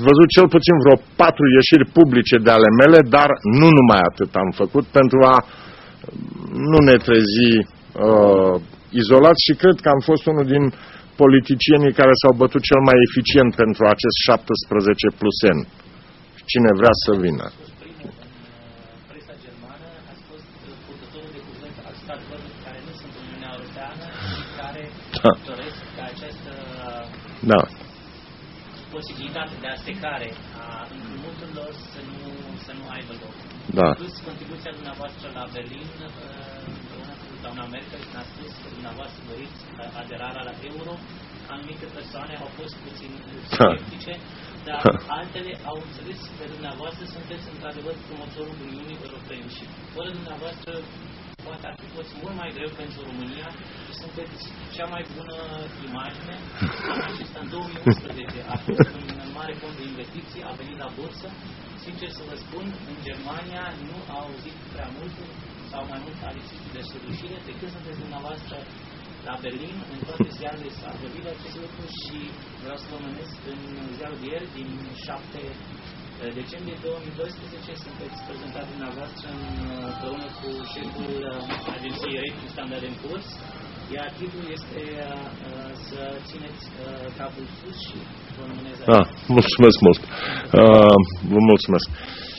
văzut cel puțin vreo 4 ieșiri publice de ale mele, dar nu numai atât am făcut pentru a nu ne trezi izolați și cred că am fost unul din politicienii care s-au bătut cel mai eficient pentru acest 17+N. Cine vrea să vină. Presa germană a fost purtătorul de cuvânt al statelor care nu sunt în Uniunea Europeană și care doresc ca această posibilitate de astecare a împrumuturilor să nu aibă loc. Plus contribuția dumneavoastră la Berlin, împreună cu doamna Merkel, ne-a spus că dumneavoastră doriți aderarea la euro. Anumite persoane au fost puțin sceptice, dar altele au înțeles că dumneavoastră sunteți într-adevăr promotorul Uniunii Europene și fără dumneavoastră poate ar fi fost mult mai greu pentru România și sunteți cea mai bună imagine. Acesta în 2011 a fost un mare fond de investiții, a venit la bursă. Sincer să vă spun, în Germania nu au auzit prea mult sau mai mult a lipsit de sărușire decât sunteți dumneavoastră la Berlin. În toate ziarele s-a vorbit de acest lucru și vreau să vă mânesc în ziarul de ieri, din 7 decembrie 2012, sunteți prezentat dumneavoastră împreună cu șeful agenției Rating Standard & Poor's, iar titlul este să țineți capul sus și vă mânez aici. Mulțumesc mult! Vă mulțumesc!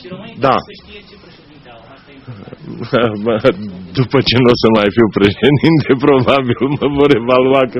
Și românii să știe ce președinte au, asta e important. După ce nu o să mai fiu președinte, probabil mă vor evalua că